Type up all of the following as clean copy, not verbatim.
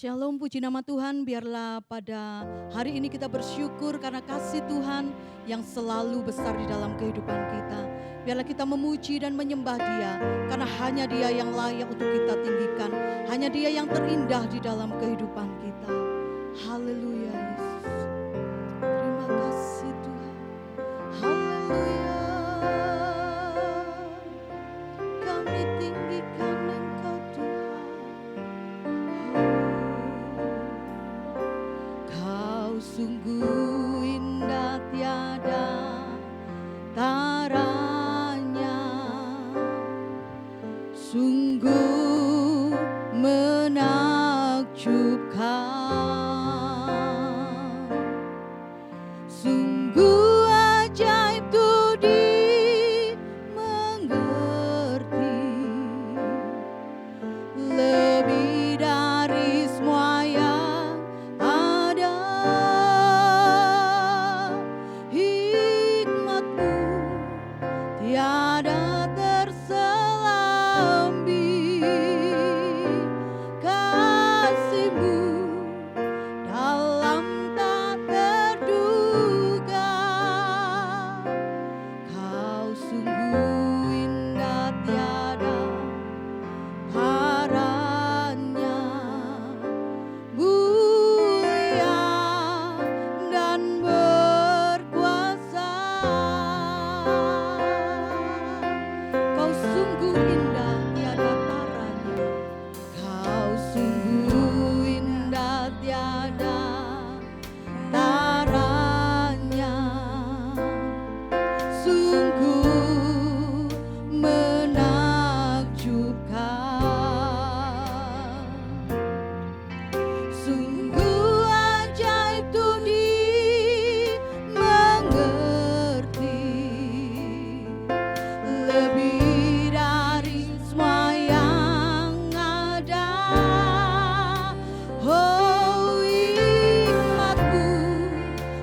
Shalom, puji nama Tuhan. Biarlah pada hari ini kita bersyukur karena kasih Tuhan yang selalu besar di dalam kehidupan kita. Biarlah kita memuji dan menyembah Dia, karena hanya Dia yang layak untuk kita tinggikan. Hanya Dia yang terindah di dalam kehidupan kita. Haleluya Yesus. Terima kasih Tuhan. Haleluya. Kami tinggikan Engkau Tuhan. Kau sungguh indah tiada taranya, sungguh menakjubkan, sungguh ajaib tuh dimengerti, lebih dari semua yang ada. Hikmat-Mu tiada terselambi, kasih-Mu dalam tak terduga. Kau sungguh indah tiada taranya, mulia dan berkuasa. Kau sungguh indah tiada taranya, Kau sungguh indah tiada taranya, sungguh menakjubkan, sungguh ajaib tuh dimengerti, lebih dari semua yang ada. Oh, hikmat-Mu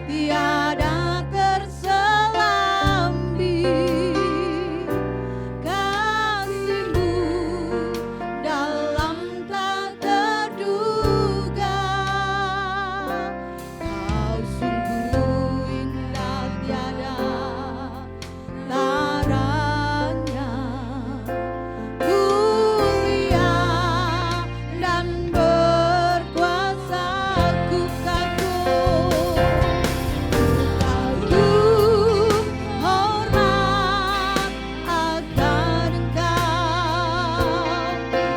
tiada terselambi, kasih-Mu dalam tak terduga. Kau sungguh indah tiada taranya, mulia dan berkuasa. Ku kagum, hormat akan Engkau.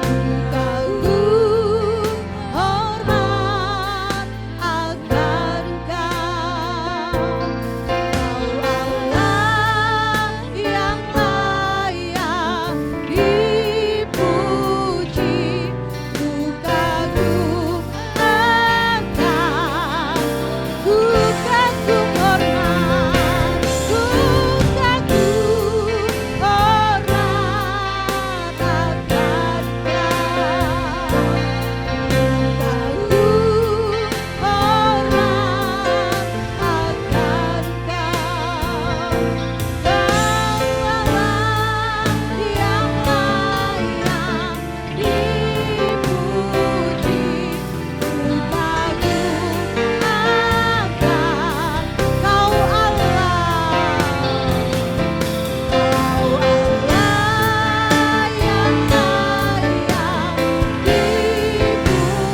Ku kagum, hormat akan Engkau. Kau Allah yang layak dipuji. Ku kagum Engkau, ku kagum hormat, ku kagum hormat akan Engkau. Kagum hormat akan Engkau. Kau Allah yang layak dipuji. Ku kagum akan Kau Allah. Kau Allah yang layak dipuji.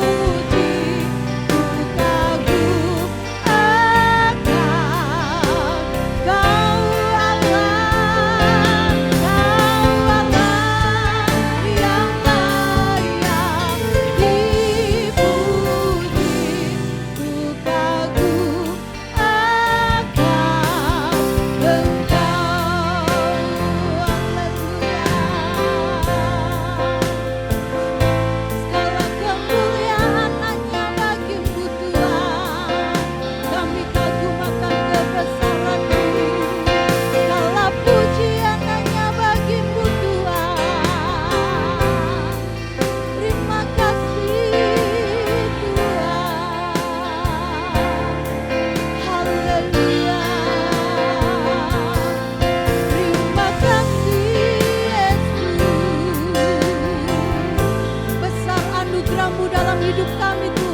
Ku kagum akan Kau Allah. Kau Allah yang layak dipuji. Ku kagum akan Engkau. Haleluya. Segala kemuliaan hanya bagi-Mu Tuhan. Kami kagum akan kebesaran-Mu. Segala pujian hanya bagi-Mu Tuhan. Terima kasih Tuhan. Haleluya. Terima kasih Yesus. Besar anugerah-Mu dalam hidup kami Tuhan.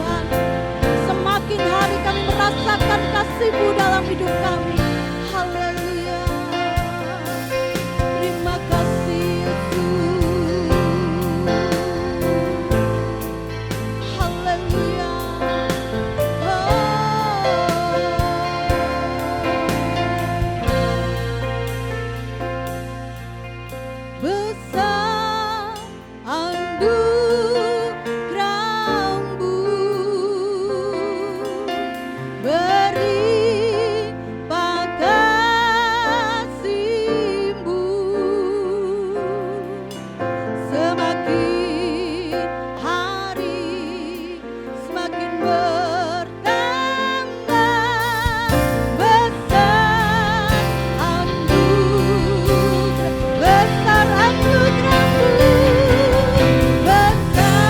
merasakan kasih-Mu dalam hidup kami. Haleluya. Terima kasih Yesus. Haleluya. Besar anugerah-Mu, berlimpah kasih-Mu, semakin hari semakin bertambah. Besar anugerah, besar anugerah-Mu, besar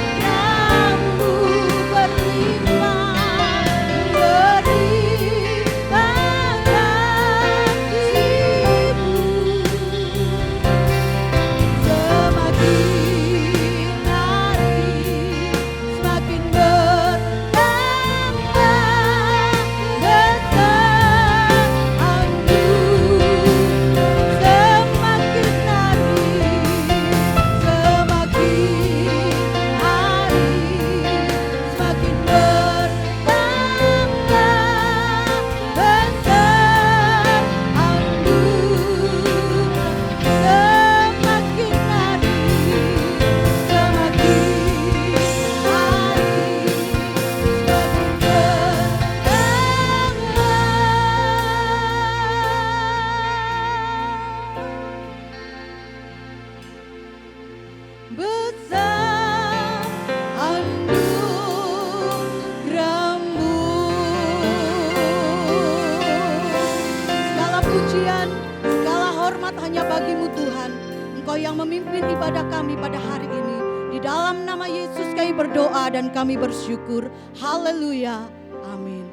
anugerah-Mu, berlimpah, berlimpah kasih-Mu, semakin hari semakin bertambah. Besar anugerah, semakin hari semakin segala pujian, segala hormat hanya bagi-Mu Tuhan. Engkau yang memimpin ibadah kami pada hari ini. Di dalam nama Yesus kami berdoa dan kami bersyukur. Haleluya. Amin.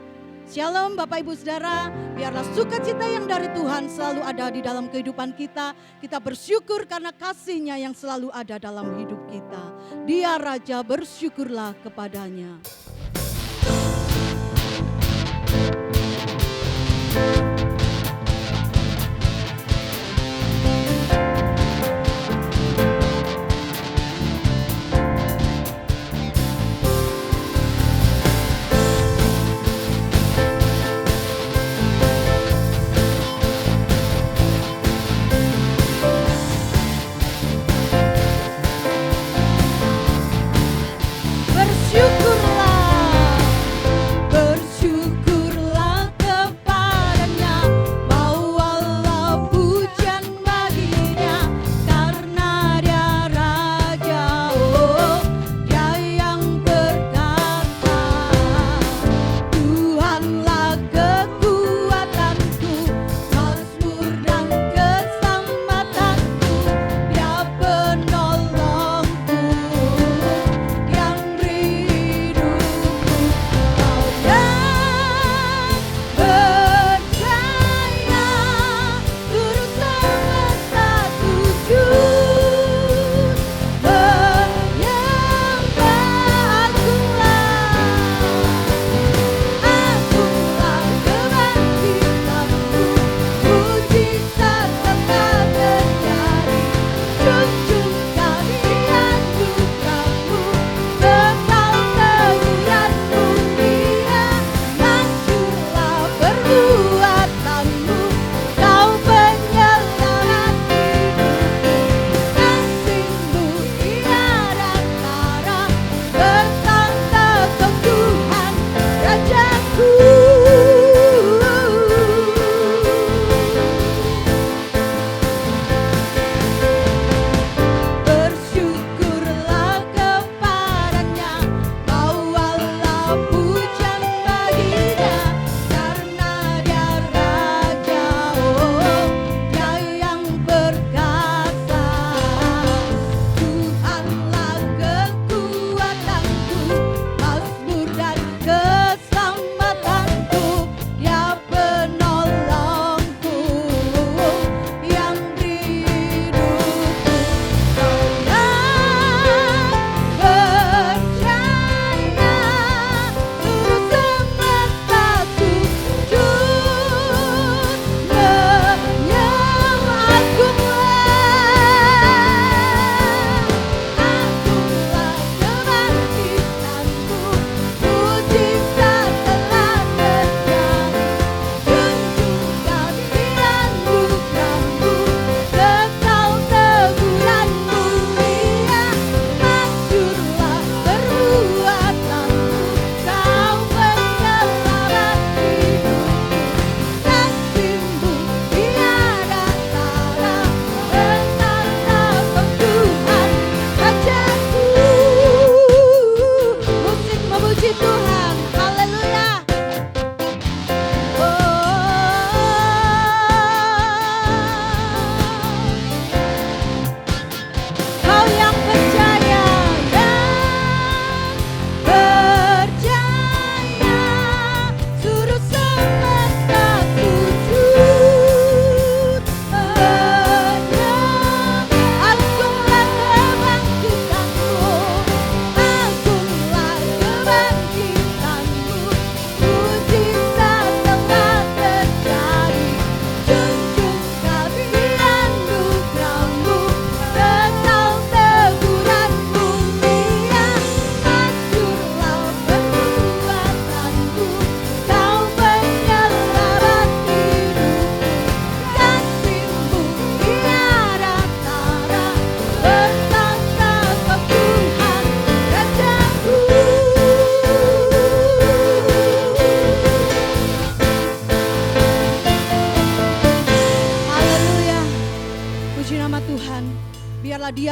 Shalom Bapak Ibu Saudara, biarlah sukacita yang dari Tuhan selalu ada di dalam kehidupan kita. Kita bersyukur karena kasih-Nya yang selalu ada dalam hidup kita. Dia Raja, bersyukurlah kepadanya. Bersyukurlah, bersyukurlah kepadanya.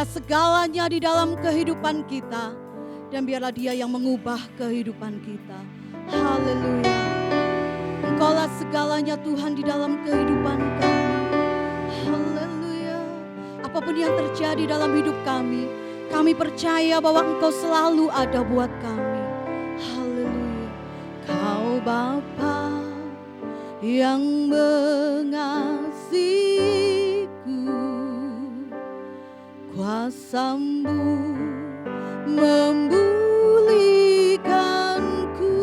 segalanya di dalam kehidupan kita. Dan biarlah Dia yang mengubah kehidupan kita. Haleluya. Engkaulah segalanya Tuhan di dalam kehidupan kami. Haleluya. Apapun yang terjadi dalam hidup kami percaya bahwa Engkau selalu ada buat kami. Haleluya. Kau Bapa yang mengasihiku, kuasa-Mu memulihkanku,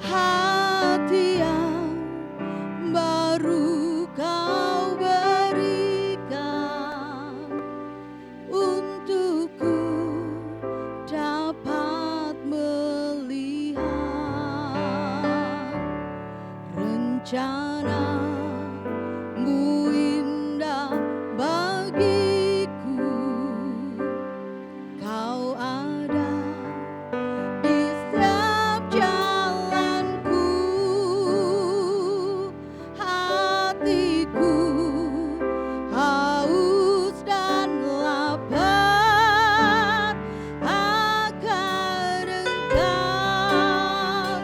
hati yang baru Kau berikan, untukku dapat melihat rencana-Mu indah bagiku. Kau ada di setiap jalanku, hatiku haus dan lapar akan Engkau.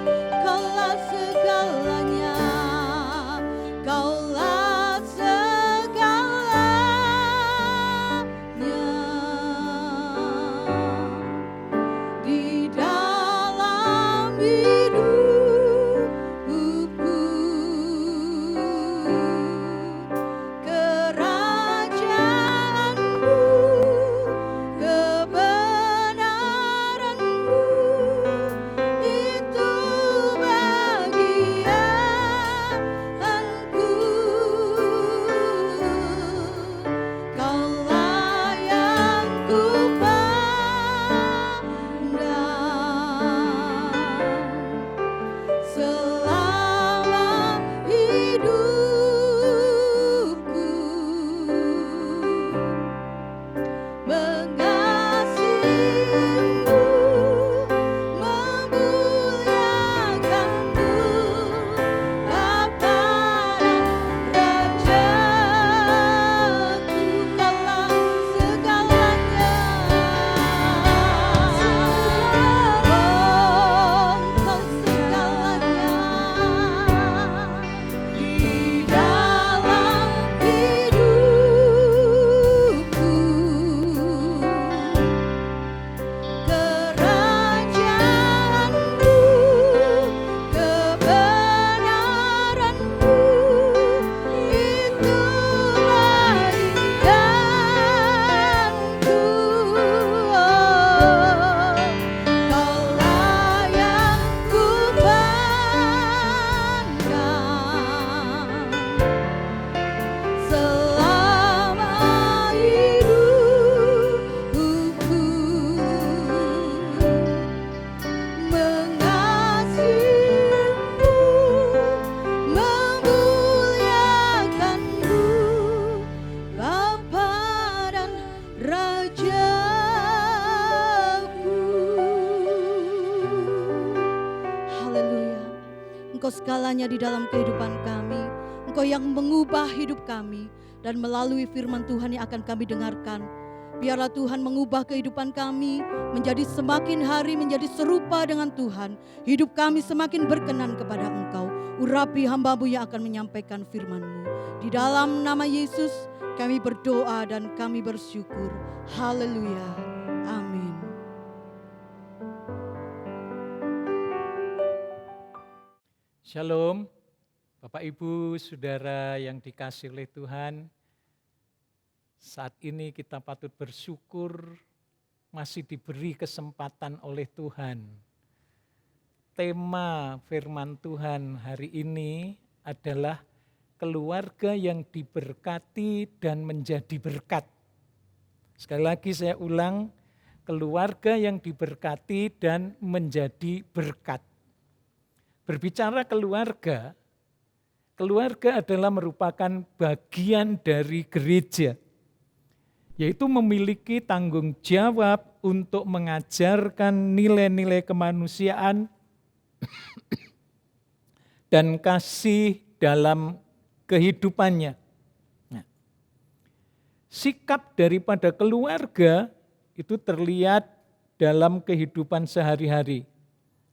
Kaulah segalanya, Kaulah segalanya di dalam hidupku. Kerajaan-Mu, kebenaran-Mu, itu bagianku. Kaulah yang ku selama hidupku, mengasihi-Mu, memuliakan-Mu, Bapa dan Rajaku. Kaulah segalanya, Engkau segalanya di dalam hidupku. Kerajaan-Mu, kebenaran-Mu, itu bagianku. Kaulah yang ku pandang selama hidupku, mengasihi-Mu, memuliakan-Mu, Bapa dan Rajaku. Haleluya. Engkau segalanya di dalam kehidupan kami. Engkau yang mengubah hidup kami. Dan melalui firman Tuhan yang akan kami dengarkan, biarlah Tuhan mengubah kehidupan kami menjadi semakin hari menjadi serupa dengan Tuhan. Hidup kami semakin berkenan kepada Engkau. Urapi hamba-Mu yang akan menyampaikan firman-Mu. Di dalam nama Yesus kami berdoa dan kami bersyukur. Haleluya. Amin. Shalom, Bapak Ibu, Saudara yang dikasihi oleh Tuhan. Saat ini kita patut bersyukur masih diberi kesempatan oleh Tuhan. Tema firman Tuhan hari ini adalah keluarga yang diberkati dan menjadi berkat. Sekali lagi saya ulang, keluarga yang diberkati dan menjadi berkat. Berbicara keluarga, keluarga adalah merupakan bagian dari gereja, yaitu memiliki tanggung jawab untuk mengajarkan nilai-nilai kemanusiaan dan kasih dalam kehidupannya. Nah, sikap daripada keluarga itu terlihat dalam kehidupan sehari-hari.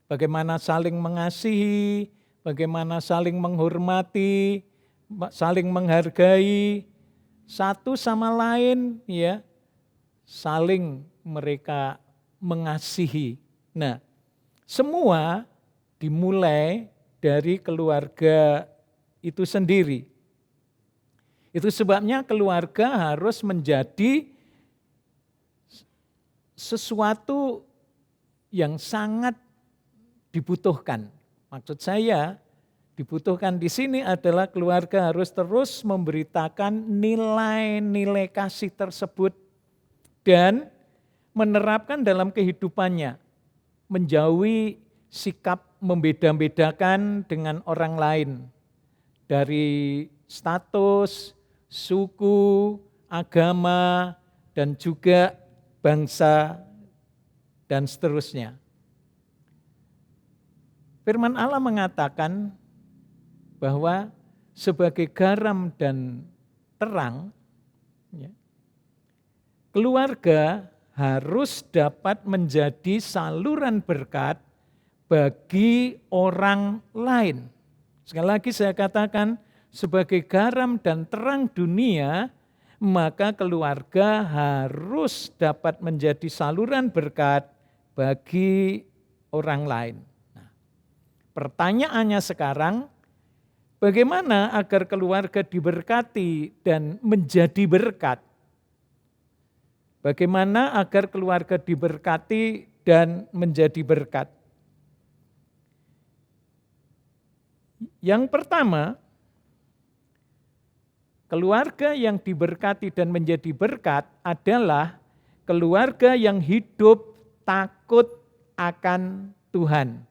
Bagaimana saling mengasihi, bagaimana saling menghormati, saling menghargai satu sama lain, ya, saling mereka mengasihi. Nah, semua dimulai dari keluarga itu sendiri. Itu sebabnya keluarga harus menjadi sesuatu yang sangat dibutuhkan. Maksud saya, dibutuhkan di sini adalah keluarga harus terus memberitakan nilai-nilai kasih tersebut dan menerapkan dalam kehidupannya, menjauhi sikap membeda-bedakan dengan orang lain dari status, suku, agama, dan juga bangsa, dan seterusnya. Firman Allah mengatakan bahwa sebagai garam dan terang, ya, keluarga harus dapat menjadi saluran berkat bagi orang lain. Sekali lagi saya katakan, sebagai garam dan terang dunia, maka keluarga harus dapat menjadi saluran berkat bagi orang lain. Nah, pertanyaannya sekarang, bagaimana agar keluarga diberkati dan menjadi berkat? Bagaimana agar keluarga diberkati dan menjadi berkat? Yang pertama, keluarga yang diberkati dan menjadi berkat adalah keluarga yang hidup takut akan Tuhan.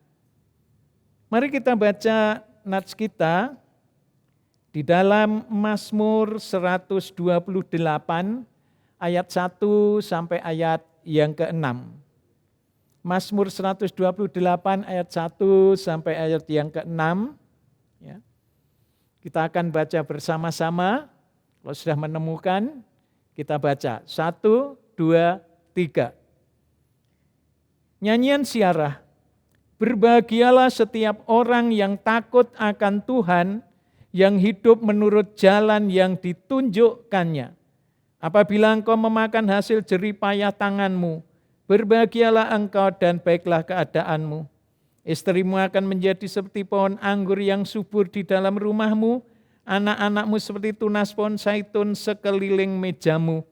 Mari kita baca nats kita di dalam Mazmur 128 ayat 1 sampai ayat yang ke-6. Mazmur 128 ayat 1 sampai ayat yang ke-6. Ya. Kita akan baca bersama-sama. Kalau sudah menemukan, kita baca. 1, 2, 3. Nyanyian siarah. Berbahagialah setiap orang yang takut akan Tuhan, yang hidup menurut jalan yang ditunjukkannya. Apabila engkau memakan hasil jerih payah tanganmu, berbahagialah engkau dan baiklah keadaanmu. Istrimu akan menjadi seperti pohon anggur yang subur di dalam rumahmu, anak-anakmu seperti tunas pohon zaitun sekeliling mejamu.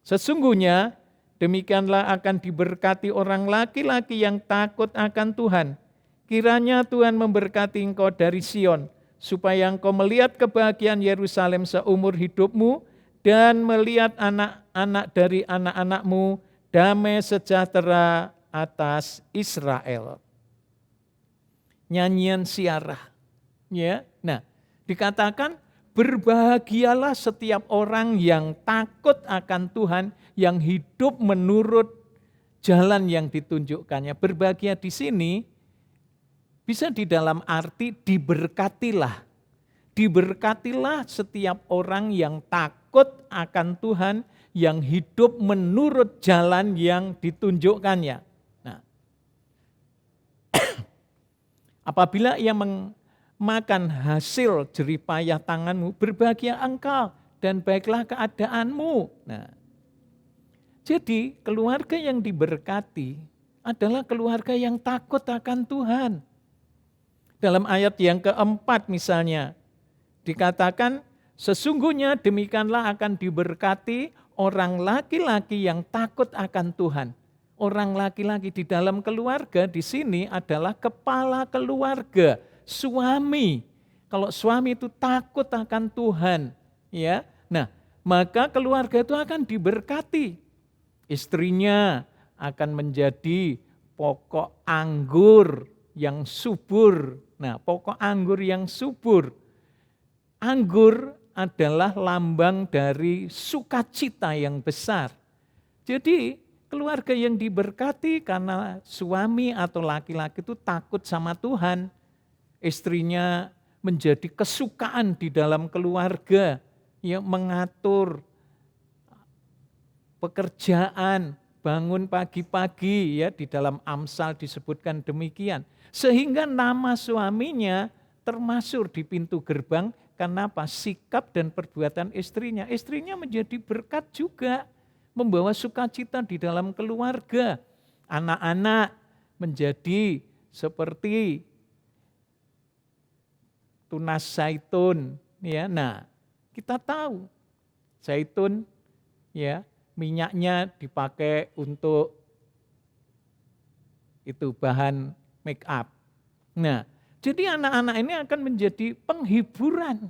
Sesungguhnya demikianlah akan diberkati orang laki-laki yang takut akan Tuhan. Kiranya Tuhan memberkati engkau dari Sion, supaya engkau melihat kebahagiaan Yerusalem seumur hidupmu, dan melihat anak-anak dari anak-anakmu, damai sejahtera atas Israel. Nyanyian siarah. Ya. Nah, dikatakan berbahagialah setiap orang yang takut akan Tuhan, yang hidup menurut jalan yang ditunjukkannya. Berbahagia di sini bisa di dalam arti diberkatilah. Diberkatilah setiap orang yang takut akan Tuhan, yang hidup menurut jalan yang ditunjukkannya. Nah, apabila ia makan hasil jerih payah tanganmu, berbahagia engkau dan baiklah keadaanmu. Nah, jadi keluarga yang diberkati adalah keluarga yang takut akan Tuhan. Dalam ayat yang keempat misalnya, dikatakan sesungguhnya demikianlah akan diberkati orang laki-laki yang takut akan Tuhan. Orang laki-laki di dalam keluarga di sini adalah kepala keluarga, suami. Kalau suami itu takut akan Tuhan, ya. Nah, maka keluarga itu akan diberkati. Istrinya akan menjadi pokok anggur yang subur. Nah, pokok anggur yang subur. Anggur adalah lambang dari sukacita yang besar. Jadi keluarga yang diberkati karena suami atau laki-laki itu takut sama Tuhan. Istrinya menjadi kesukaan di dalam keluarga, yang mengatur pekerjaan, bangun pagi-pagi, ya di dalam Amsal disebutkan demikian. Sehingga nama suaminya termasuk di pintu gerbang karena apa? Sikap dan perbuatan istrinya. Istrinya menjadi berkat juga, membawa sukacita di dalam keluarga. Anak-anak menjadi seperti tunas zaitun, ya. Nah, kita tahu zaitun, ya, minyaknya dipakai untuk itu bahan make up. Nah, jadi anak-anak ini akan menjadi penghiburan.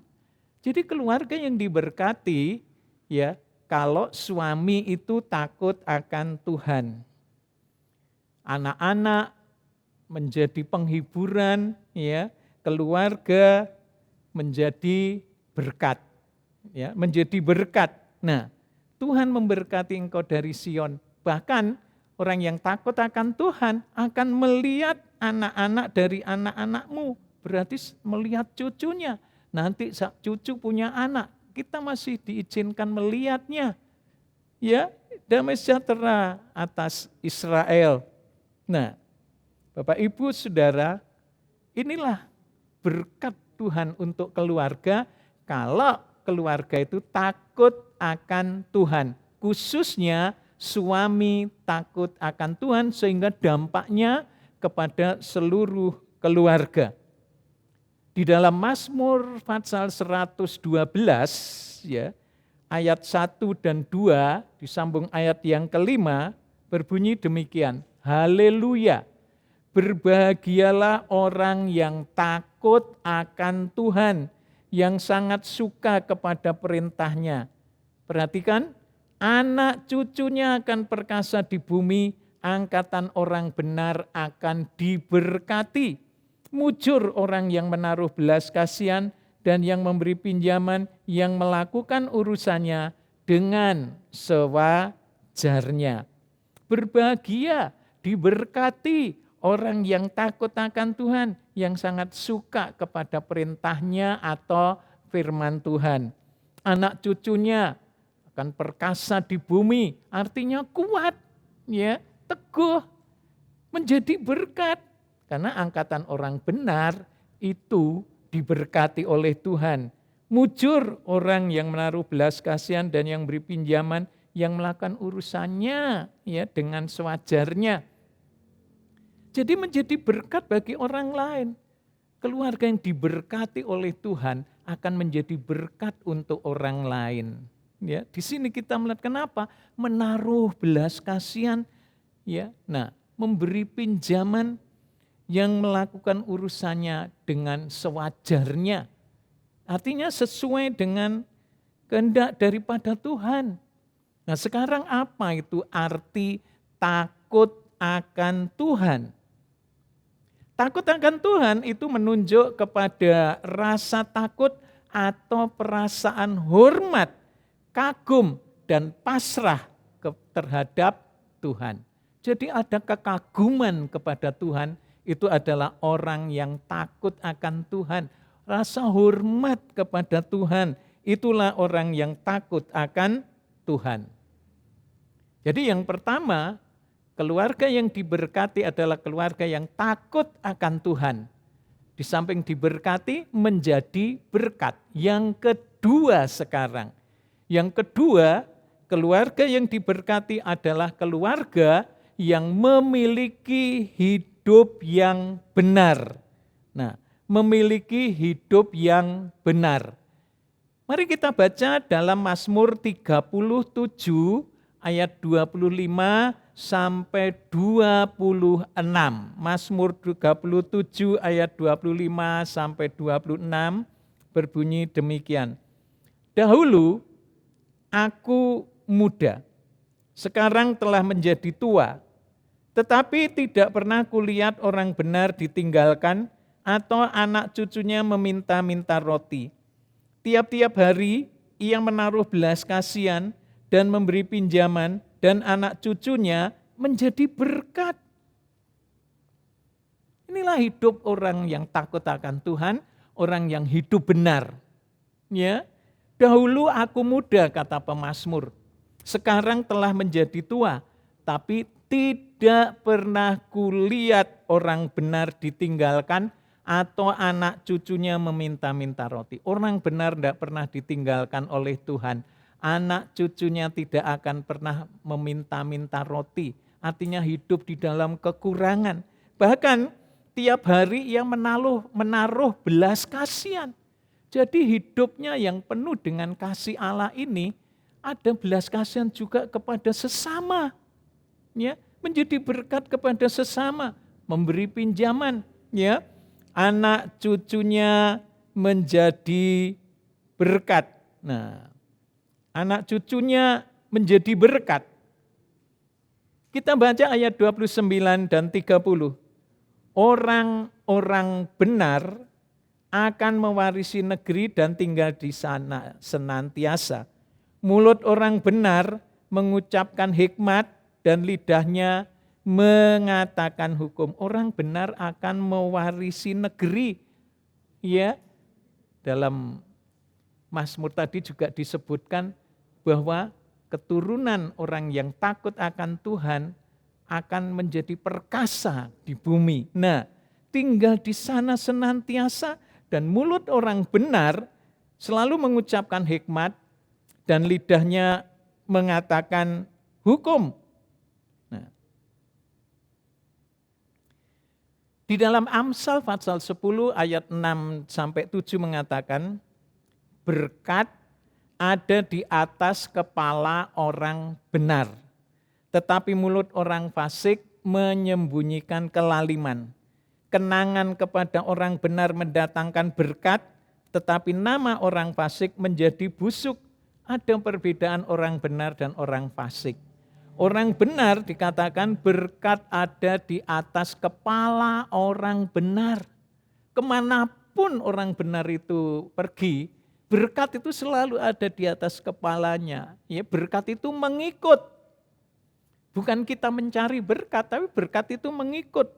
Jadi keluarga yang diberkati, ya, kalau suami itu takut akan Tuhan. Anak-anak menjadi penghiburan, ya, keluarga menjadi berkat, ya, menjadi berkat. Nah, Tuhan memberkati engkau dari Sion. Bahkan orang yang takut akan Tuhan akan melihat anak-anak dari anak-anakmu. Berarti melihat cucunya. Nanti cucu punya anak, kita masih diizinkan melihatnya. Ya, damai sejahtera atas Israel. Nah, Bapak Ibu Saudara, inilah berkat Tuhan untuk keluarga kalau keluarga itu takut akan Tuhan. Khususnya suami takut akan Tuhan sehingga dampaknya kepada seluruh keluarga. Di dalam Mazmur pasal 112, ya, ayat 1 dan 2 disambung ayat yang kelima berbunyi demikian. Haleluya. Berbahagialah orang yang takut akan Tuhan, yang sangat suka kepada perintahnya. Perhatikan, anak cucunya akan perkasa di bumi, angkatan orang benar akan diberkati. Mujur orang yang menaruh belas kasihan dan yang memberi pinjaman, yang melakukan urusannya dengan sewajarnya. Berbahagia, diberkati orang yang takut akan Tuhan, yang sangat suka kepada perintahnya atau firman Tuhan. Anak cucunya akan perkasa di bumi, artinya kuat, ya, teguh, menjadi berkat. Karena angkatan orang benar itu diberkati oleh Tuhan. Mujur orang yang menaruh belas kasihan dan yang beri pinjaman, yang melakukan urusannya, ya, dengan sewajarnya. Jadi menjadi berkat bagi orang lain. Keluarga yang diberkati oleh Tuhan akan menjadi berkat untuk orang lain. Ya, di sini kita melihat kenapa menaruh belas kasihan, ya. Nah, memberi pinjaman, yang melakukan urusannya dengan sewajarnya. Artinya sesuai dengan kehendak daripada Tuhan. Nah, sekarang apa itu arti takut akan Tuhan? Takut akan Tuhan itu menunjuk kepada rasa takut atau perasaan hormat, kagum, dan pasrah terhadap Tuhan. Jadi ada kekaguman kepada Tuhan, itu adalah orang yang takut akan Tuhan. Rasa hormat kepada Tuhan, itulah orang yang takut akan Tuhan. Jadi yang pertama, keluarga yang diberkati adalah keluarga yang takut akan Tuhan. Di samping diberkati, menjadi berkat. Yang kedua sekarang. Yang kedua, keluarga yang diberkati adalah keluarga yang memiliki hidup yang benar. Nah, memiliki hidup yang benar. Mari kita baca dalam Mazmur 37 ayat 25 sampai 26. Mazmur 37 ayat 25 sampai 26 berbunyi demikian. Dahulu aku muda, sekarang telah menjadi tua, tetapi tidak pernah kulihat orang benar ditinggalkan atau anak cucunya meminta-minta roti. Tiap-tiap hari ia menaruh belas kasihan dan memberi pinjaman, dan anak cucunya menjadi berkat. Inilah hidup orang yang takut akan Tuhan, orang yang hidup benar. Ya, dahulu aku muda, kata pemazmur. Sekarang telah menjadi tua, tapi tidak pernah kulihat orang benar ditinggalkan atau anak cucunya meminta-minta roti. Orang benar tidak pernah ditinggalkan oleh Tuhan. Anak cucunya tidak akan pernah meminta-minta roti. Artinya hidup di dalam kekurangan. Bahkan tiap hari ia menaruh belas kasihan. Jadi hidupnya yang penuh dengan kasih Allah ini ada belas kasihan juga kepada sesama. Ya, menjadi berkat kepada sesama, memberi pinjaman, ya. Anak cucunya menjadi berkat. Nah, anak cucunya menjadi berkat. Kita baca ayat 29 dan 30. Orang-orang benar akan mewarisi negeri dan tinggal di sana senantiasa. Mulut orang benar mengucapkan hikmat dan lidahnya mengatakan hukum. Orang benar akan mewarisi negeri. Ya, dalam Mazmur tadi juga disebutkan bahwa keturunan orang yang takut akan Tuhan akan menjadi perkasa di bumi. Nah, tinggal di sana senantiasa dan mulut orang benar selalu mengucapkan hikmat dan lidahnya mengatakan hukum. Nah, di dalam Amsal pasal 10 ayat 6 sampai 7 mengatakan berkat ada di atas kepala orang benar. Tetapi mulut orang fasik menyembunyikan kelaliman. Kenangan kepada orang benar mendatangkan berkat, tetapi nama orang fasik menjadi busuk. Ada perbedaan orang benar dan orang fasik. Orang benar dikatakan berkat ada di atas kepala orang benar. Kemanapun orang benar itu pergi, berkat itu selalu ada di atas kepalanya. Ya, berkat itu mengikut. Bukan kita mencari berkat, tapi berkat itu mengikut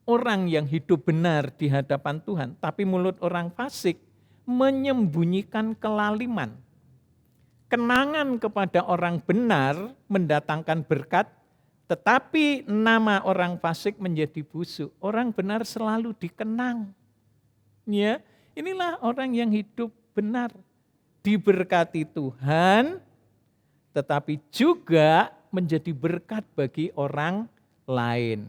orang yang hidup benar di hadapan Tuhan. Tapi mulut orang fasik menyembunyikan kelaliman. Kenangan kepada orang benar mendatangkan berkat, tetapi nama orang fasik menjadi busuk. Orang benar selalu dikenang. Ya, inilah orang yang hidup benar, diberkati Tuhan, tetapi juga menjadi berkat bagi orang lain.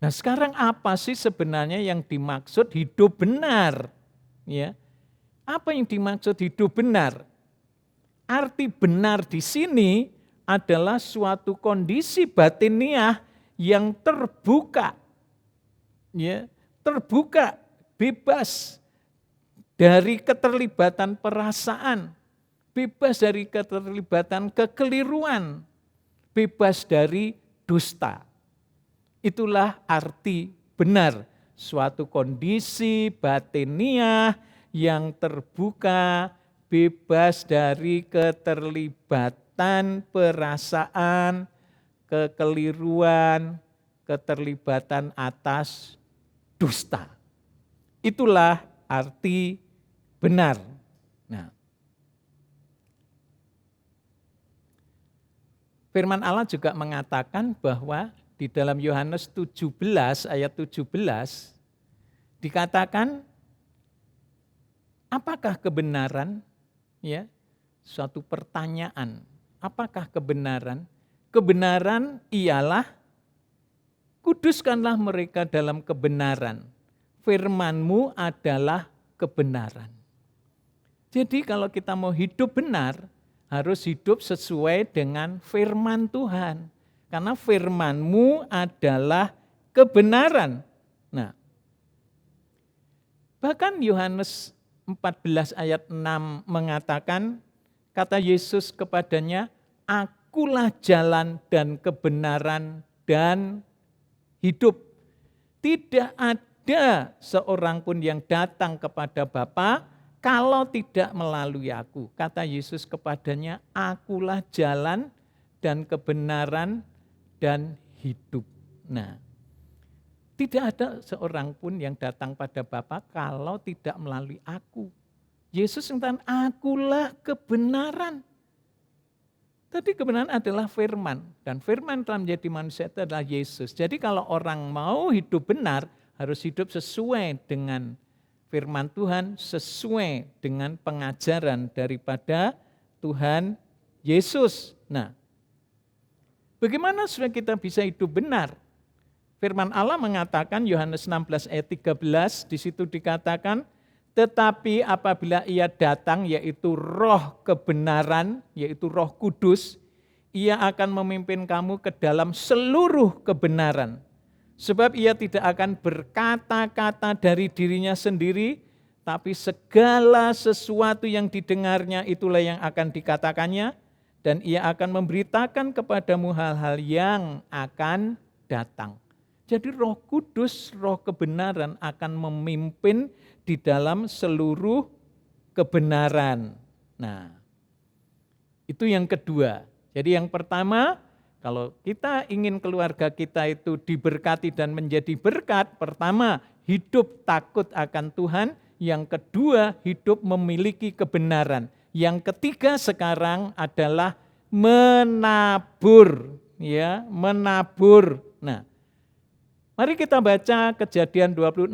Nah, sekarang apa sih sebenarnya yang dimaksud hidup benar? Ya. Apa yang dimaksud hidup benar? Arti benar di sini adalah suatu kondisi batiniah yang terbuka. Ya, terbuka, bebas dari keterlibatan perasaan, bebas dari keterlibatan kekeliruan, bebas dari dusta. Itulah arti benar, suatu kondisi batiniah yang terbuka, bebas dari keterlibatan perasaan, kekeliruan, keterlibatan atas dusta. Itulah arti benar. Nah, firman Allah juga mengatakan bahwa di dalam Yohanes 17 ayat 17 dikatakan apakah kebenaran? Ya, suatu pertanyaan. Apakah kebenaran? Kebenaran ialah kuduskanlah mereka dalam kebenaran. Firman-Mu adalah kebenaran. Jadi kalau kita mau hidup benar, harus hidup sesuai dengan firman Tuhan. Karena firman-Mu adalah kebenaran. Nah, bahkan Yohanes 14 ayat 6 mengatakan, kata Yesus kepadanya, akulah jalan dan kebenaran dan hidup. Tidak ada seorang pun yang datang kepada Bapa kalau tidak melalui aku. Kata Yesus kepadanya, akulah jalan dan kebenaran dan hidup. Nah, tidak ada seorang pun yang datang pada Bapa kalau tidak melalui aku. Yesus mengatakan, akulah kebenaran. Tadi kebenaran adalah firman, dan firman telah menjadi manusia itu adalah Yesus. Jadi kalau orang mau hidup benar, harus hidup sesuai dengan firman Tuhan, sesuai dengan pengajaran daripada Tuhan Yesus. Nah, bagaimana supaya kita bisa hidup benar? Firman Allah mengatakan, Yohanes 16 ayat 13, di situ dikatakan, tetapi apabila ia datang, yaitu roh kebenaran, yaitu roh kudus, ia akan memimpin kamu ke dalam seluruh kebenaran. Sebab ia tidak akan berkata-kata dari dirinya sendiri, tapi segala sesuatu yang didengarnya itulah yang akan dikatakannya, dan ia akan memberitakan kepadamu hal-hal yang akan datang. Jadi Roh Kudus, roh kebenaran akan memimpin di dalam seluruh kebenaran. Nah, itu yang kedua. Jadi yang pertama, kalau kita ingin keluarga kita itu diberkati dan menjadi berkat, pertama hidup takut akan Tuhan, yang kedua hidup memiliki kebenaran. Yang ketiga sekarang adalah menabur, ya, menabur. Nah, mari kita baca Kejadian 26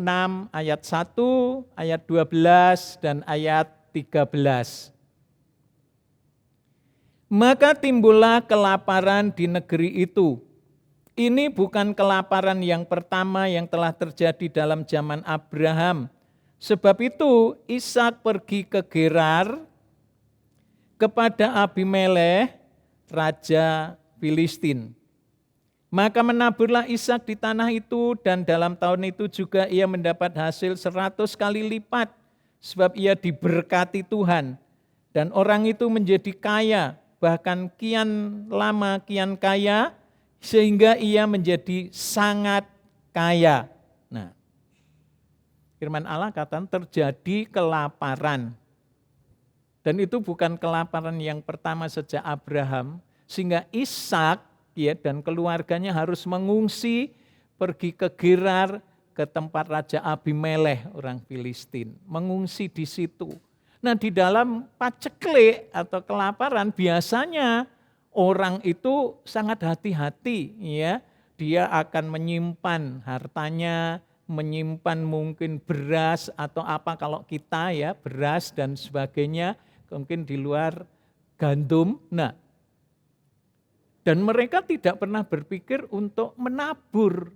ayat 1, ayat 12 dan ayat 13. Maka timbullah kelaparan di negeri itu. Ini bukan kelaparan yang pertama yang telah terjadi dalam zaman Abraham. Sebab itu Ishak pergi ke Gerar kepada Abimelekh, raja Filistin. Maka menaburlah Ishak di tanah itu, dan dalam tahun itu juga ia mendapat hasil 100 kali lipat, sebab ia diberkati Tuhan. Dan orang itu menjadi kaya, bahkan kian lama kian kaya, sehingga ia menjadi sangat kaya. Nah, firman Allah katakan terjadi kelaparan. Dan itu bukan kelaparan yang pertama sejak Abraham, sehingga Ishak ya, dan keluarganya harus mengungsi pergi ke Gerar, ke tempat Raja Abimelekh orang Filistin, mengungsi di situ. Nah, di dalam paceklik atau kelaparan biasanya orang itu sangat hati-hati, ya. Dia akan menyimpan hartanya, menyimpan mungkin beras atau apa kalau kita ya, beras dan sebagainya, mungkin di luar gandum. Nah, dan mereka tidak pernah berpikir untuk menabur.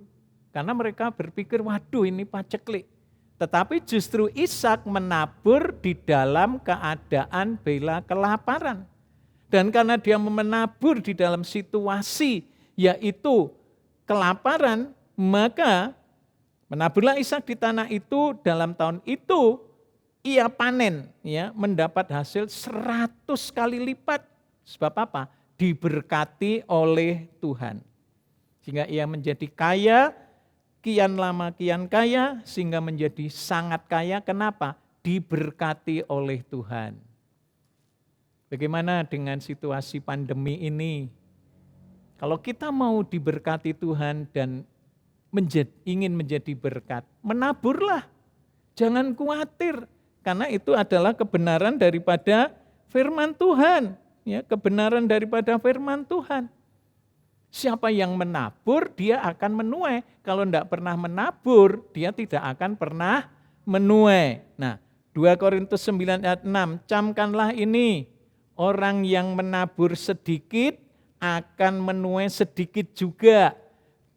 Karena mereka berpikir, waduh ini paceklik. Tetapi justru Ishak menabur di dalam keadaan bela kelaparan. Dan karena dia menabur di dalam situasi yaitu kelaparan, maka menaburlah Ishak di tanah itu, dalam tahun itu ia panen, ya, mendapat hasil 100 kali lipat. Sebab apa? Diberkati oleh Tuhan. Sehingga ia menjadi kaya, kian lama kian kaya, sehingga menjadi sangat kaya. Kenapa? Diberkati oleh Tuhan. Bagaimana dengan situasi pandemi ini? Kalau kita mau diberkati Tuhan dan ingin menjadi berkat, menaburlah. Jangan khawatir, karena itu adalah kebenaran daripada firman Tuhan. Ya, kebenaran daripada firman Tuhan. Siapa yang menabur, dia akan menuai. Kalau tidak pernah menabur, dia tidak akan pernah menuai. Nah, 2 Korintus 9 ayat 6, camkanlah ini, orang yang menabur sedikit akan menuai sedikit juga.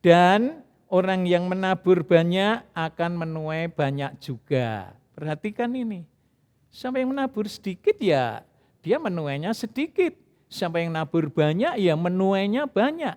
Dan orang yang menabur banyak akan menuai banyak juga. Perhatikan ini, siapa yang menabur sedikit ya, dia menuainya sedikit. Siapa yang nabur banyak, ya menuainya banyak.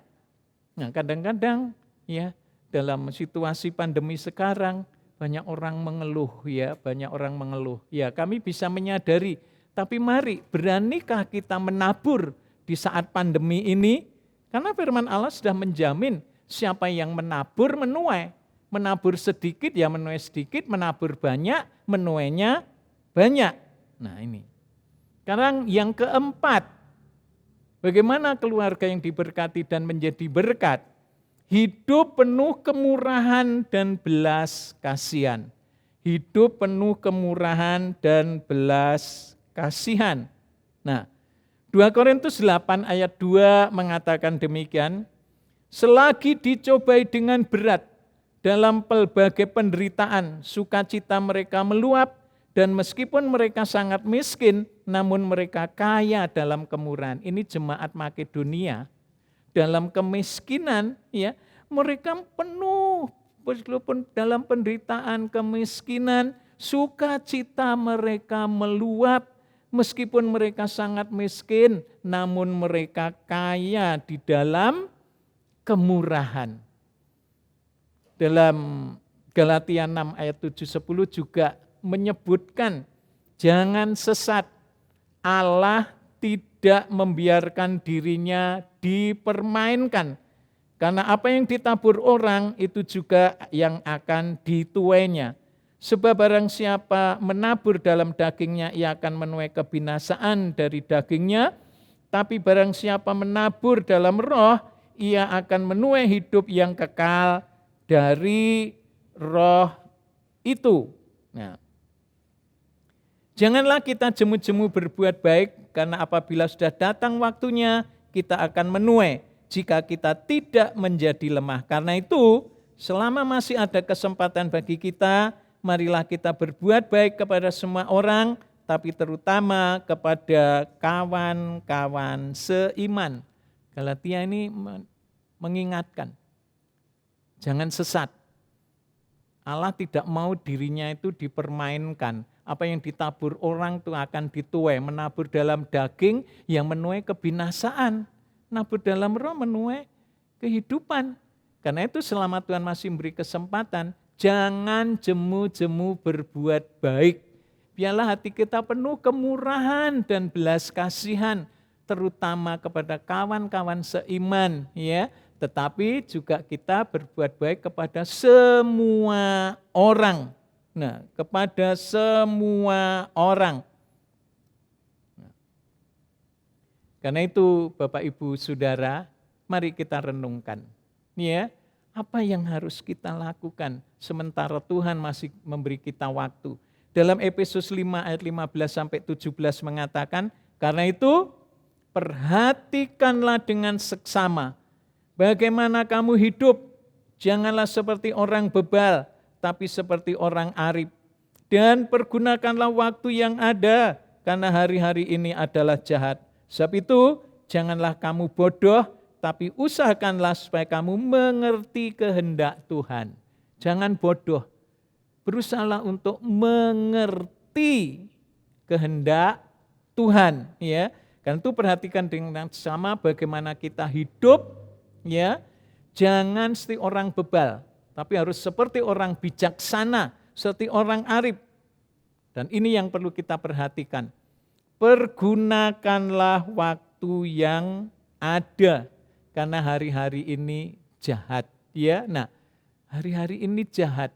Nah, kadang-kadang ya dalam situasi pandemi sekarang banyak orang mengeluh ya, banyak orang mengeluh. Ya, kami bisa menyadari, tapi mari beranikah kita menabur di saat pandemi ini? Karena firman Allah sudah menjamin siapa yang menabur menuai. Menabur sedikit ya menuai sedikit, menabur banyak menuainya banyak. Nah, ini. Sekarang yang keempat, bagaimana keluarga yang diberkati dan menjadi berkat? Hidup penuh kemurahan dan belas kasihan. Hidup penuh kemurahan dan belas kasihan. Nah, 2 2 Korintus 8 ayat 2 mengatakan demikian, selagi dicobai dengan berat dalam pelbagai penderitaan, sukacita mereka meluap, dan meskipun mereka sangat miskin, namun mereka kaya dalam kemurahan. Ini jemaat Makedonia. Dalam kemiskinan, ya, mereka penuh, meskipun dalam penderitaan, kemiskinan, sukacita mereka meluap. Meskipun mereka sangat miskin, namun mereka kaya di dalam kemurahan. Dalam Galatia 6 ayat 7-10 juga menyebutkan, jangan sesat, Allah tidak membiarkan dirinya dipermainkan. Karena apa yang ditabur orang itu juga yang akan dituainya. Sebab barang siapa menabur dalam dagingnya, ia akan menuai kebinasaan dari dagingnya. Tapi barang siapa menabur dalam roh, ia akan menuai hidup yang kekal dari roh itu. Nah, janganlah kita jemu-jemu berbuat baik, karena apabila sudah datang waktunya, kita akan menuai jika kita tidak menjadi lemah. Karena itu, selama masih ada kesempatan bagi kita, marilah kita berbuat baik kepada semua orang, tapi terutama kepada kawan-kawan seiman. Galatia ini mengingatkan, jangan sesat. Allah tidak mau dirinya itu dipermainkan. Apa yang ditabur orang itu akan dituai. Menabur dalam daging yang menuai kebinasaan. Nabur dalam roh menuai kehidupan. Karena itu selama Tuhan masih memberi kesempatan, jangan jemu-jemu berbuat baik. Biarlah hati kita penuh kemurahan dan belas kasihan, terutama kepada kawan-kawan seiman, ya. Tetapi juga kita berbuat baik kepada semua orang. Nah, kepada semua orang. Karena itu Bapak Ibu Saudara, mari kita renungkan. Ya, apa yang harus kita lakukan sementara Tuhan masih memberi kita waktu. Dalam Efesus 5 ayat 15-17 mengatakan, karena itu perhatikanlah dengan seksama bagaimana kamu hidup, janganlah seperti orang bebal, tapi seperti orang arif. Dan pergunakanlah waktu yang ada, karena hari-hari ini adalah jahat. Sebab itu, janganlah kamu bodoh, tapi usahakanlah supaya kamu mengerti kehendak Tuhan. Jangan bodoh, berusahalah untuk mengerti kehendak Tuhan. Ya, karena itu perhatikan dengan sama bagaimana kita hidup, ya, jangan seperti orang bebal, tapi harus seperti orang bijaksana, seperti orang arif. Dan ini yang perlu kita perhatikan. Pergunakanlah waktu yang ada, karena hari-hari ini jahat. Ya, nah, hari-hari ini jahat.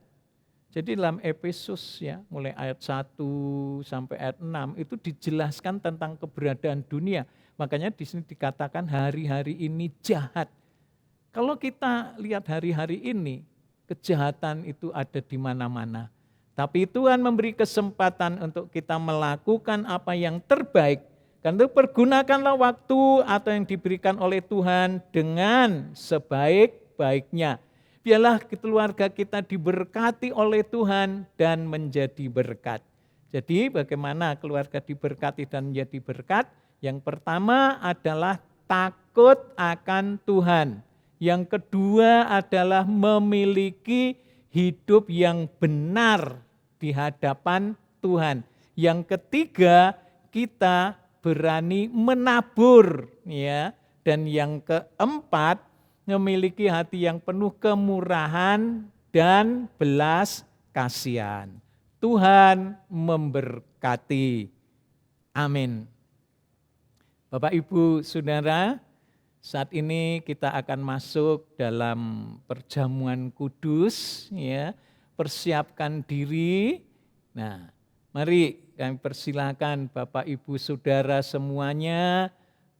Jadi dalam Efesus, ya, mulai ayat 1 sampai ayat 6 itu dijelaskan tentang keberadaan dunia. Makanya di sini dikatakan hari-hari ini jahat. Kalau kita lihat hari-hari ini, kejahatan itu ada di mana-mana. Tapi Tuhan memberi kesempatan untuk kita melakukan apa yang terbaik. Karena itu pergunakanlah waktu atau yang diberikan oleh Tuhan dengan sebaik-baiknya. Biarlah keluarga kita diberkati oleh Tuhan dan menjadi berkat. Jadi bagaimana keluarga diberkati dan menjadi berkat? Yang pertama adalah takut akan Tuhan. Yang kedua adalah memiliki hidup yang benar di hadapan Tuhan. Yang ketiga, kita berani menabur, ya. Dan yang keempat, memiliki hati yang penuh kemurahan dan belas kasihan. Tuhan memberkati. Amin. Bapak Ibu Saudara, saat ini kita akan masuk dalam perjamuan kudus, ya. Persiapkan diri. Nah, mari kami persilakan Bapak Ibu Saudara semuanya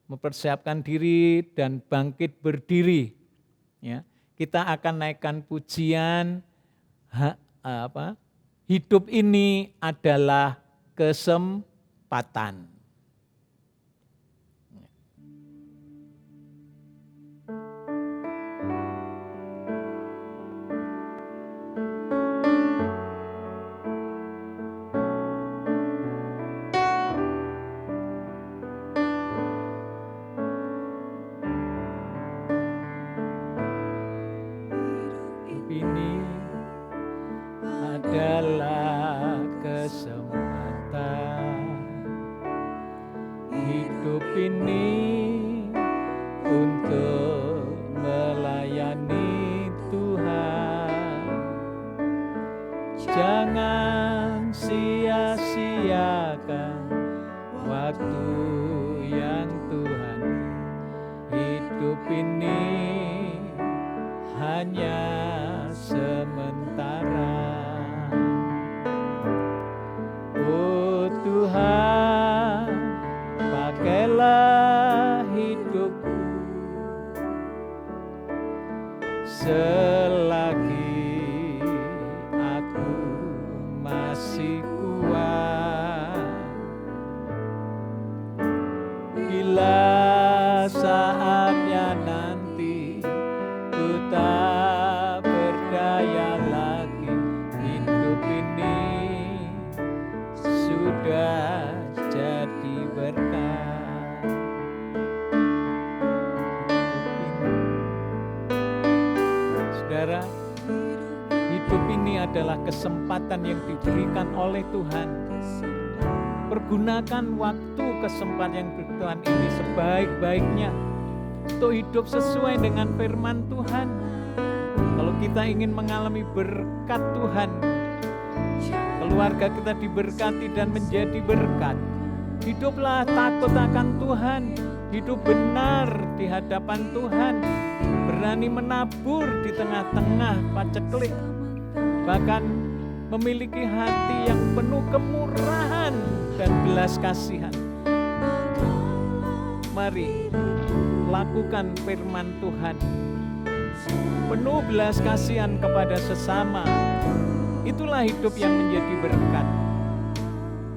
mempersiapkan diri dan bangkit berdiri. Ya, kita akan naikkan pujian. Hidup ini adalah kesempatan. segala kesempatan hidup ini untuk melayani Tuhan. Jangan sia-siakan waktu yang Tuhan. Hidup ini hanya sementara. Oh Tuhan, pakailah hidupku selagi aku masih kuat. Bila saatnya nanti ku tak berdaya lagi, hidup ini sudah jadi berkat. Saudara, hidup ini adalah kesempatan yang diberikan oleh Tuhan. Pergunakan waktu kesempatan yang Tuhan ini sebaik-baiknya untuk hidup sesuai dengan firman Tuhan. Kalau kita ingin mengalami berkat Tuhan, keluarga kita diberkati dan menjadi berkat, hiduplah takut akan Tuhan, hidup benar di hadapan Tuhan, berani menabur di tengah-tengah paceklik, bahkan memiliki hati yang penuh kemurahan dan belas kasihan. Mari lakukan firman Tuhan, penuh belas kasihan kepada sesama. Itulah hidup yang menjadi berkat.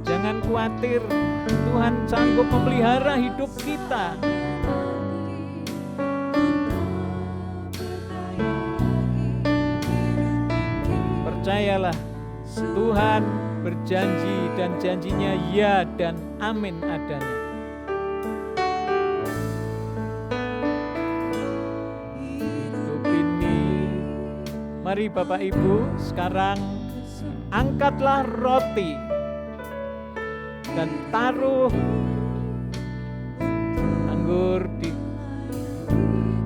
Jangan khawatir, Tuhan sanggup memelihara hidup kita. Percayalah, Tuhan berjanji dan janjinya ya dan amin adanya. Hidup ini, mari Bapak Ibu sekarang angkatlah roti dan taruh anggur di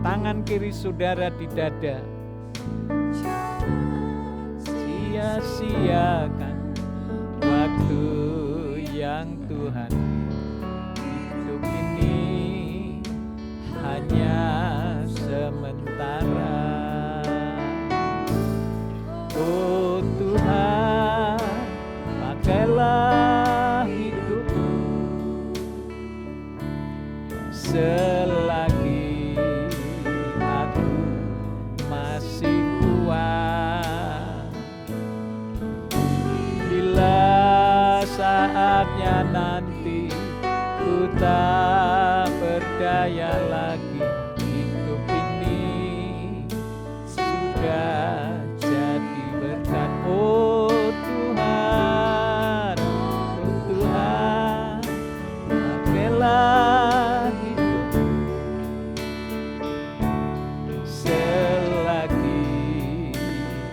tangan kiri saudara di dada. Sia-siakan waktu yang Tuhan. Hidup ini hanya sementara. Oh Tuhan, pakailah hidupku selagi aku masih kuat. Bila saatnya nanti ku tak berdaya lagi, hidup ini sudah jadi berkat. Oh Tuhan, oh Tuhan, pakailah hidupku selagi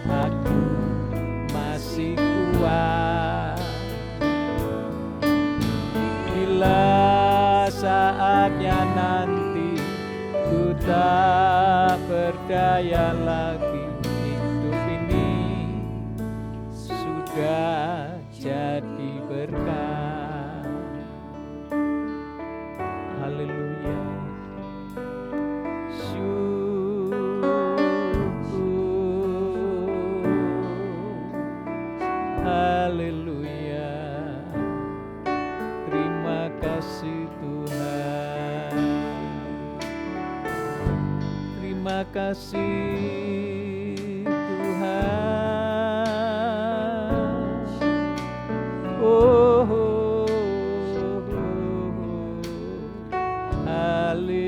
aku masih kuat. Bila saatnya nanti ku tak berdaya lagi, hidup ini sudah jadi berkat. Haleluya. Haleluya. Terima kasih Tuhan. Terima kasih Tuhan. Oh, oh, oh. Haleluya.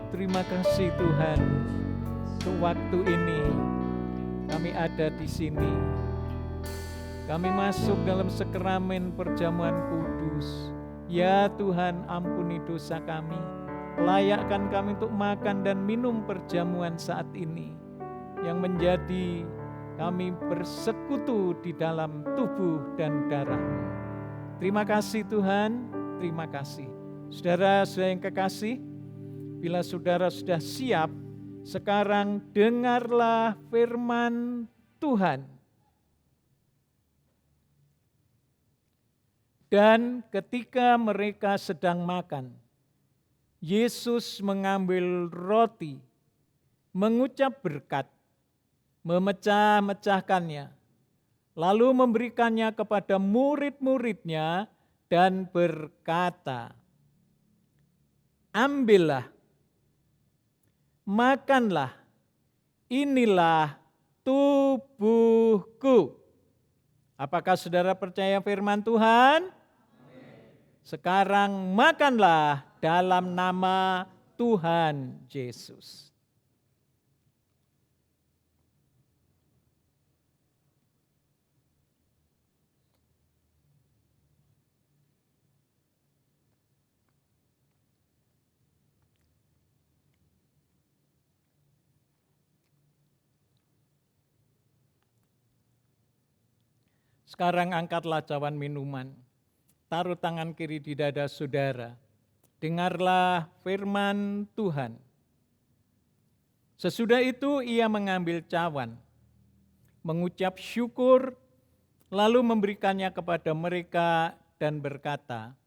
Terima kasih Tuhan. Waktu ini kami ada di sini. Kami masuk dalam sakramen perjamuan kudus. Ya Tuhan, ampuni dosa kami. layakkan kami untuk makan dan minum perjamuan saat ini, yang menjadi kami bersekutu di dalam tubuh dan darah-Mu. Terima kasih Tuhan, terima kasih. Saudara-saudara yang kekasih, bila saudara sudah siap, sekarang dengarlah firman Tuhan. Dan ketika mereka sedang makan, Yesus mengambil roti, mengucap berkat, memecah-mecahkannya, lalu memberikannya kepada murid-muridnya dan berkata, "Ambillah, makanlah, inilah tubuhku." Apakah saudara percaya firman Tuhan? Sekarang makanlah dalam nama Tuhan Yesus. Sekarang angkatlah cawan minuman, taruh tangan kiri di dada saudara. Dengarlah firman Tuhan. Sesudah itu ia mengambil cawan, mengucap syukur, lalu memberikannya kepada mereka dan berkata,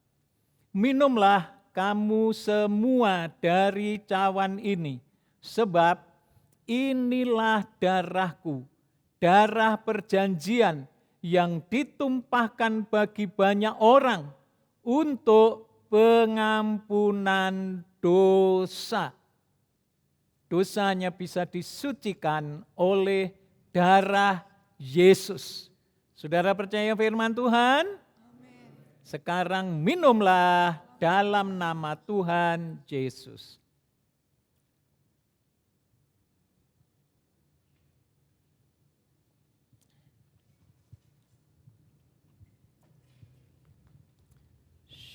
"Minumlah kamu semua dari cawan ini, sebab inilah darahku, darah perjanjian yang ditumpahkan bagi banyak orang untuk pengampunan dosa." Dosanya bisa disucikan oleh darah Yesus. Saudara percaya firman Tuhan? Amin. Sekarang minumlah dalam nama Tuhan Yesus.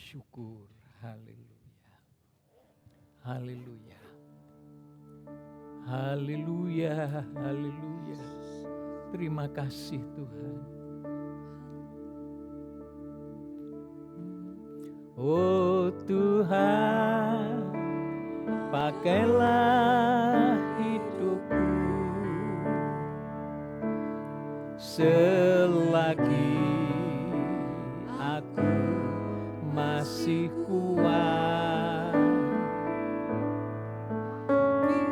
Syukur, haleluya, haleluya, haleluya, haleluya. Terima kasih Tuhan. Oh Tuhan, pakailah hidupku selagi aku masih kuat.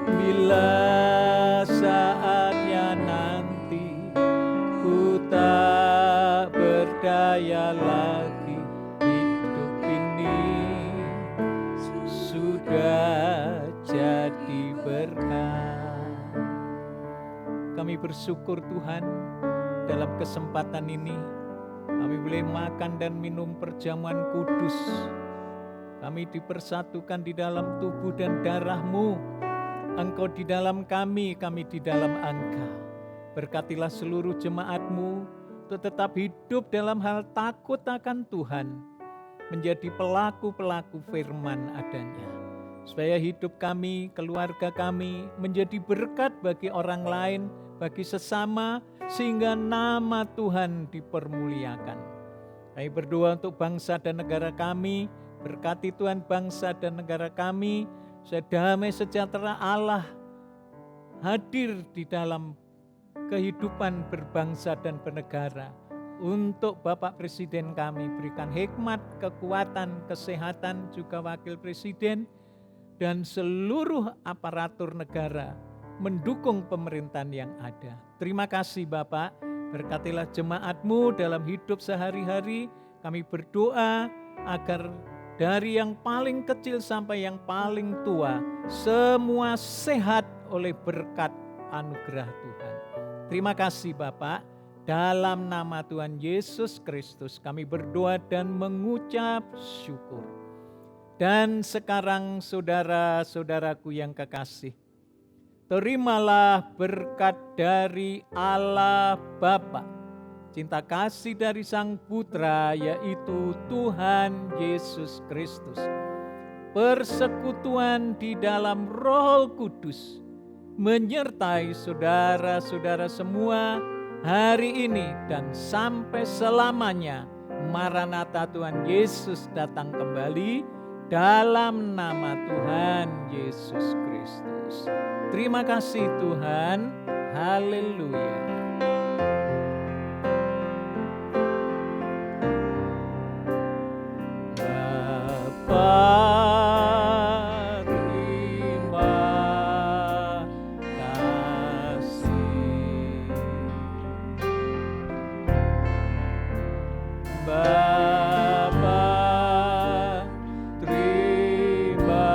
Bila saatnya nanti ku tak berdaya lagi, hidup ini sudah jadi berkat. Kami bersyukur Tuhan, dalam kesempatan ini kami boleh makan dan minum perjamuan kudus. Kami dipersatukan di dalam tubuh dan darah-Mu. Engkau di dalam kami di dalam Engkau. Berkatilah seluruh jemaat-Mu untuk tetap hidup dalam hal takut akan Tuhan, menjadi pelaku-pelaku firman adanya. Supaya hidup kami, keluarga kami menjadi berkat bagi orang lain, bagi sesama, sehingga nama Tuhan dipermuliakan. Kami berdoa untuk bangsa dan negara kami, berkati Tuhan bangsa dan negara kami, supaya damai sejahtera Allah hadir di dalam kehidupan berbangsa dan bernegara. Untuk Bapak Presiden kami, berikan hikmat, kekuatan, kesehatan, juga Wakil Presiden, dan seluruh aparatur negara mendukung pemerintahan yang ada. Terima kasih Bapak, berkatilah jemaat-Mu dalam hidup sehari-hari. Kami berdoa agar dari yang paling kecil sampai yang paling tua, semua sehat oleh berkat anugerah Tuhan. Terima kasih Bapak, dalam nama Tuhan Yesus Kristus kami berdoa dan mengucap syukur. Dan sekarang saudara-saudaraku yang kekasih, terimalah berkat dari Allah Bapa, cinta kasih dari Sang Putra yaitu Tuhan Yesus Kristus, persekutuan di dalam Roh Kudus menyertai saudara-saudara semua hari ini dan sampai selamanya. Maranatha, Tuhan Yesus datang kembali dalam nama Tuhan Yesus Kristus. Terima kasih Tuhan. Haleluya. Bapa, terima kasih. Bapa, terima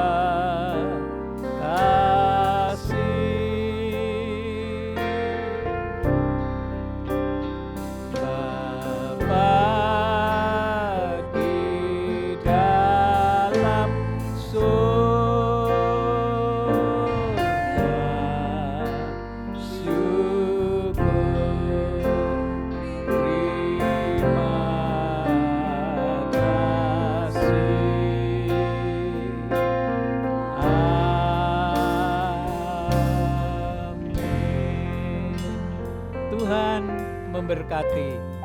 kasih. Bapa di dalam surga, syukur, terima kasih. Amin. Tuhan memberkati.